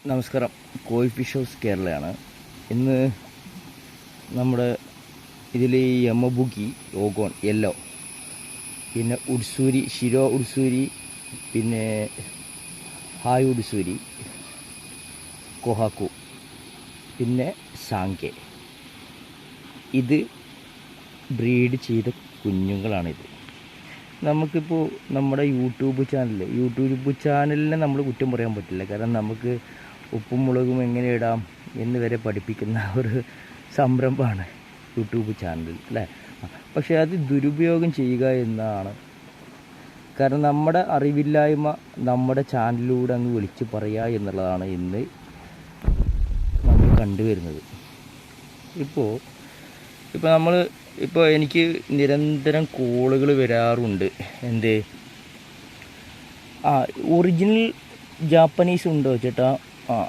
നമസ്കാരം. കോയി fish house കേരളയാണ്. ഇന്ന് നമ്മുടെ ഇതിൽ യമബുക്കി, ഓഗോൺ, യെല്ലോ, പിന്നെ ഉഡ്സൂരി, ഷിരോ ഉഡ്സൂരി, പിന്നെ ഹായ് ഉഡ്സൂരി, കൊഹാക്കു, പിന്നെ സാങ്കെ, ഇത് ബ്രീഡ് ചെയ്ത കുഞ്ഞുങ്ങളാണിത്. നമുക്കിപ്പോൾ നമ്മുടെ യൂട്യൂബ് ചാനലിനെ നമ്മൾ കുറ്റം പറയാൻ പറ്റില്ല. കാരണം നമുക്ക് ഉപ്പും മുളകും എങ്ങനെ ഇടാം എന്ന് വരെ പഠിപ്പിക്കുന്ന ഒരു സംരംഭമാണ് യൂട്യൂബ് ചാനൽ, അല്ലേ? പക്ഷേ അത് ദുരുപയോഗം ചെയ്യുക എന്നാണ്. കാരണം നമ്മുടെ അറിവില്ലായ്മ നമ്മുടെ ചാനലിലൂടെ അങ്ങ് വിളിച്ച് പറയുക എന്നുള്ളതാണ് ഇന്ന് നമ്മൾ കണ്ടുവരുന്നത്. ഇപ്പോൾ എനിക്ക് നിരന്തരം കോളുകൾ വരാറുണ്ട്. ഒറിജിനൽ ജാപ്പനീസ് ഉണ്ടോ ചേട്ടാ?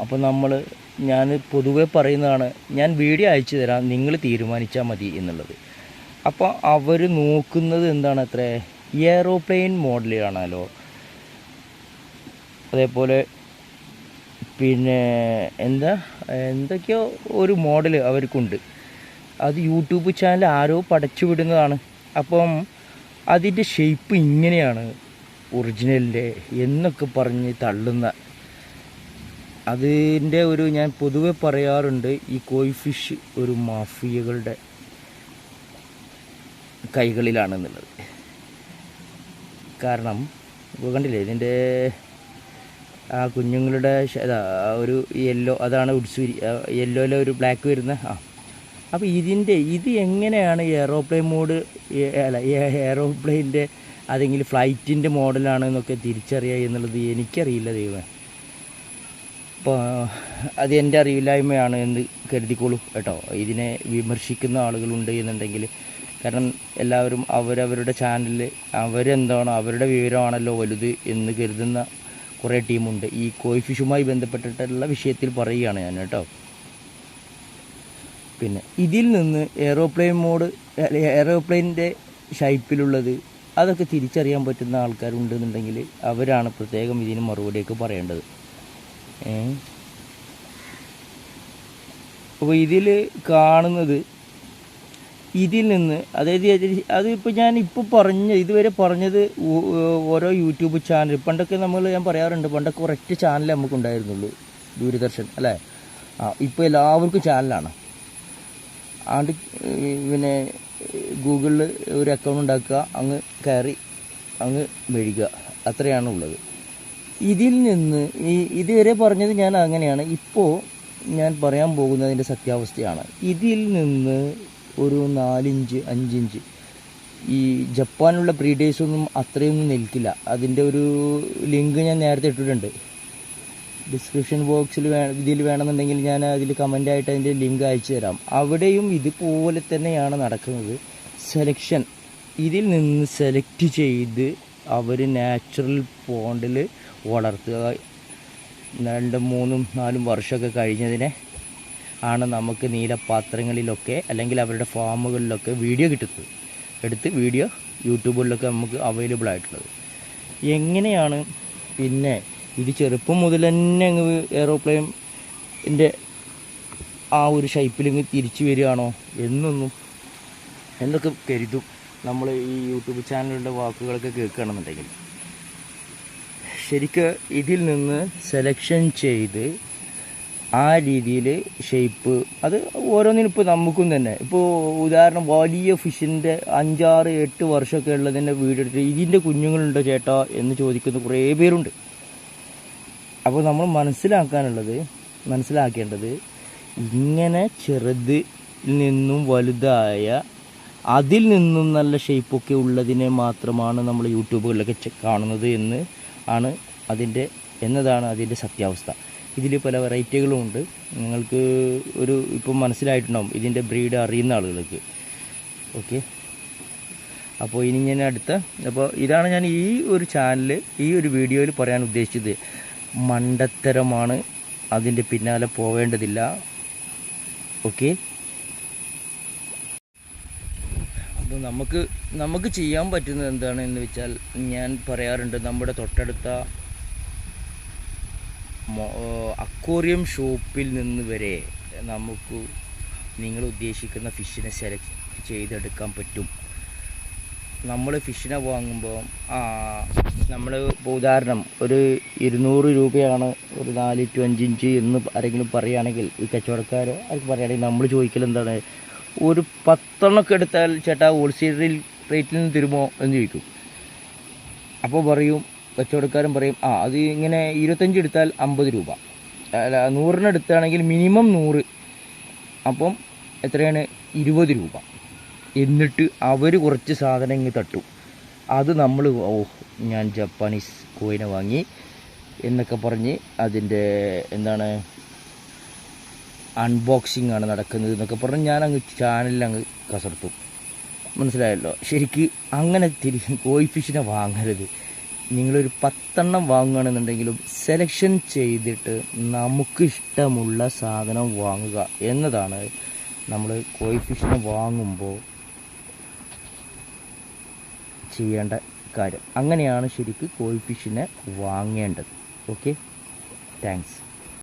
അപ്പോൾ ഞാൻ പൊതുവെ പറയുന്നതാണ്, ഞാൻ വീഡിയോ അയച്ചു തരാം, നിങ്ങൾ തീരുമാനിച്ചാൽ മതി എന്നുള്ളത്. അപ്പോൾ അവർ നോക്കുന്നത് എന്താണ്, അത്ര എയറോപ്ലെയിൻ മോഡലാണല്ലോ. അതേപോലെ പിന്നെ എന്തൊക്കെയോ ഒരു മോഡൽ അവർക്കുണ്ട്. അത് യൂട്യൂബ് ചാനൽ ആരോ പടച്ചു വിടുന്നതാണ്. അപ്പം അതിൻ്റെ ഷേപ്പ് ഇങ്ങനെയാണ് ഒറിജിനലിൻ്റെ എന്നൊക്കെ പറഞ്ഞ് തള്ളുന്ന അതിൻ്റെ ഞാൻ പൊതുവെ പറയാറുണ്ട്, ഈ കോയി ഫിഷ് ഒരു മാഫിയകളുടെ കൈകളിലാണെന്നുള്ളത്. കാരണം കണ്ടില്ലേ, ഇതിൻ്റെ ആ കുഞ്ഞുങ്ങളുടെ ഒരു യെല്ലോ, അതാണ് ഉഡ്സൂരി. യെല്ലോയിലെ ഒരു ബ്ലാക്ക് വരുന്ന അപ്പോൾ ഇത് എങ്ങനെയാണ് എയറോപ്ലെയിൻ മോഡ്, എയറോപ്ലെയിൻ്റെ അതെങ്കിലും ഫ്ലൈറ്റിൻ്റെ മോഡലാണെന്നൊക്കെ തിരിച്ചറിയുക എന്നുള്ളത് എനിക്കറിയില്ല ദൈവമേ. അപ്പോൾ അത് എൻ്റെ അറിവില്ലായ്മയാണ് എന്ന് കരുതിക്കോളൂ കേട്ടോ. ഇതിനെ വിമർശിക്കുന്ന ആളുകളുണ്ട് എന്നുണ്ടെങ്കിൽ, കാരണം എല്ലാവരും അവരവരുടെ ചാനലിൽ അവരെന്താണോ അവരുടെ വിവരമാണല്ലോ വലുത് എന്ന് കരുതുന്ന കുറേ ടീമുണ്ട്. ഈ കോയി ഫിഷുമായി ബന്ധപ്പെട്ടിട്ടുള്ള വിഷയത്തിൽ പറയുകയാണ് ഞാൻ കേട്ടോ. പിന്നെ ഇതിൽ നിന്ന് എയറോപ്ലെയിൻ്റെ ഷൈപ്പിലുള്ളത് അതൊക്കെ തിരിച്ചറിയാൻ പറ്റുന്ന ആൾക്കാരുണ്ടെന്നുണ്ടെങ്കിൽ അവരാണ് പ്രത്യേകം ഇതിന് മറുപടിയൊക്കെ പറയേണ്ടത്. അപ്പോൾ ഇതിൽ കാണുന്നത്, ഇതിൽ നിന്ന് അതായത് അതിപ്പോൾ ഇതുവരെ പറഞ്ഞത് ഓരോ യൂട്യൂബ് ചാനൽ. പണ്ടൊക്കെ ഞാൻ പറയാറുണ്ട്, പണ്ടൊക്കെ ഒരൊറ്റ ചാനൽ നമുക്കുണ്ടായിരുന്നുള്ളൂ, ദൂരദർശൻ, അല്ലേ? ഇപ്പോൾ എല്ലാവർക്കും ചാനലാണ്. പിന്നെ ഗൂഗിളിൽ ഒരു അക്കൗണ്ട് ഉണ്ടാക്കുക, അങ്ങ് കയറി അങ്ങ് മെഴുകുക, അത്രയാണുള്ളത്. ഇതിൽ നിന്ന് ഇതുവരെ പറഞ്ഞത് ഞാൻ അങ്ങനെയാണ്. ഇപ്പോൾ ഞാൻ പറയാൻ പോകുന്നതിൻ്റെ സത്യാവസ്ഥയാണ്. ഇതിൽ നിന്ന് ഒരു 4 ഇഞ്ച് 5 ഇഞ്ച് ഈ ജപ്പാനുള്ള ബ്രീഡേഴ്സൊന്നും അത്രയൊന്നും നിൽക്കില്ല. അതിൻ്റെ ഒരു ലിങ്ക് ഞാൻ നേരത്തെ ഇട്ടിട്ടുണ്ട് ഡിസ്ക്രിപ്ഷൻ ബോക്സിൽ. ഇതിൽ വേണമെന്നുണ്ടെങ്കിൽ ഞാൻ അതിൽ കമൻ്റായിട്ട് അതിൻ്റെ ലിങ്ക് അയച്ചു തരാം. അവിടെയും ഇതുപോലെ തന്നെയാണ് നടക്കുന്നത്. സെലക്ഷൻ, ഇതിൽ നിന്ന് സെലക്ട് ചെയ്ത് അവർ നാച്ചുറൽ പോണ്ടിൽ വളർത്തുക. 2, 3, 4 വർഷമൊക്കെ കഴിഞ്ഞതിനെ ആണ് നമുക്ക് നീലപാത്രങ്ങളിലൊക്കെ അല്ലെങ്കിൽ അവരുടെ ഫാമുകളിലൊക്കെ വീഡിയോ കിട്ടുന്നത്. എടുത്ത് വീഡിയോ യൂട്യൂബിലൊക്കെ നമുക്ക് അവൈലബിൾ ആയിട്ടുള്ളത്. എങ്ങനെയാണ് പിന്നെ ഇത് ചെറുപ്പം മുതൽ തന്നെ അങ്ങ് എയറോപ്ലെയിൻ്റെ ആ ഒരു ഷൈപ്പിലിങ്ങ് തിരിച്ചു വരികയാണോ എന്നൊക്കെ കരുതും നമ്മൾ ഈ യൂട്യൂബ് ചാനലുകളുടെ വാക്കുകളൊക്കെ കേൾക്കുകയാണെന്നുണ്ടെങ്കിൽ. ശരിക്കും ഇതിൽ നിന്ന് സെലക്ഷൻ ചെയ്ത് ആ രീതിയിൽ ഷേപ്പ് അത് ഓരോന്നിനും ഇപ്പോൾ നമുക്കും തന്നെ, ഇപ്പോൾ ഉദാഹരണം വലിയ ഫിഷിൻ്റെ 5, 6, 8 വർഷമൊക്കെ ഉള്ളതിൻ്റെ വീഡിയോ എടുത്തിട്ട് ഇതിൻ്റെ കുഞ്ഞുങ്ങളുണ്ടോ ചേട്ടാ എന്ന് ചോദിക്കുന്ന കുറേ പേരുണ്ട്. അപ്പോൾ നമ്മൾ മനസ്സിലാക്കേണ്ടത് ഇങ്ങനെ ചെറുതിൽ നിന്നും വലുതായ അതിൽ നിന്നും നല്ല ഷേപ്പൊക്കെ ഉള്ളതിനെ മാത്രമാണ് നമ്മൾ യൂട്യൂബുകളിലൊക്കെ കാണുന്നത് എന്നതാണ് അതിൻ്റെ സത്യാവസ്ഥ. ഇതിൽ പല വെറൈറ്റികളും ഉണ്ട്. നിങ്ങൾക്ക് ഇപ്പം മനസ്സിലായിട്ടുണ്ടാവും ഇതിൻ്റെ ബ്രീഡ് അറിയുന്ന ആളുകൾക്ക്. ഓക്കെ, അപ്പോൾ ഇനി ഞാൻ അപ്പോൾ ഇതാണ് ഞാൻ ഈ ഒരു ചാനൽ ഈ ഒരു വീഡിയോയിൽ പറയാൻ ഉദ്ദേശിച്ചത്. മണ്ടത്തരമാണ്, അതിൻ്റെ പിന്നാലെ പോവേണ്ടതില്ല. ഓക്കെ, അപ്പോൾ നമുക്ക് ചെയ്യാൻ പറ്റുന്നത് എന്താണെന്ന് വെച്ചാൽ, ഞാൻ പറയാറുണ്ട്, നമ്മുടെ തൊട്ടടുത്ത അക്വേറിയം ഷോപ്പിൽ നിന്ന് വരെ നമുക്ക് നിങ്ങൾ ഉദ്ദേശിക്കുന്ന ഫിഷിനെ സെലക്ട് ചെയ്തെടുക്കാൻ പറ്റും. നമ്മൾ ഫിഷിനെ വാങ്ങുമ്പോൾ നമ്മൾ ഇപ്പോൾ ഉദാഹരണം ഒരു 200 രൂപയാണ് ഒരു 4 to 5 ഇഞ്ച് എന്ന് ആരെങ്കിലും പറയുകയാണെങ്കിൽ, ഈ കച്ചവടക്കാർ ആർക്ക് പറയുകയാണെങ്കിൽ നമ്മൾ ചോദിക്കൽ എന്താണ്, ഒരു 10 എണ്ണമൊക്കെ എടുത്താൽ ചേട്ടാ ഹോൾസെയിൽ റേറ്റിൽ നിന്ന് തരുമോ എന്ന് ചോദിക്കും. അപ്പോൾ പറയും, കച്ചവടക്കാരൻ പറയും അത് ഇങ്ങനെ 25 എടുത്താൽ 50 രൂപ, അല്ല 100 എടുത്താണെങ്കിൽ മിനിമം 100, അപ്പം എത്രയാണ് 20 രൂപ. എന്നിട്ട് അവർ കുറച്ച് സാധനം ഇങ്ങ് തട്ടും. അത് നമ്മൾ ഞാൻ ജപ്പാനീസ് കോയിനെ വാങ്ങി എന്നൊക്കെ പറഞ്ഞ് അതിൻ്റെ എന്താണ് അൺബോക്സിങ് ആണ് നടക്കുന്നത് എന്നൊക്കെ പറഞ്ഞ് ഞാൻ അങ്ങ് ചാനലിൽ അങ്ങ് കസർത്തും. മനസ്സിലായല്ലോ? ശരിക്ക് അങ്ങനെ കോയി ഫിഷിനെ വാങ്ങരുത്. നിങ്ങളൊരു 10 എണ്ണം വാങ്ങുകയാണെന്നുണ്ടെങ്കിലും സെലക്ഷൻ ചെയ്തിട്ട് നമുക്ക് ഇഷ്ടമുള്ള സാധനം വാങ്ങുക എന്നതാണ് നമ്മൾ കോയി ഫിഷിനെ വാങ്ങുമ്പോൾ ചെയ്യേണ്ട കാര്യം. അങ്ങനെയാണ് ശരിക്കും കോയി ഫിഷിനെ വാങ്ങേണ്ടത്. Okay, thanks.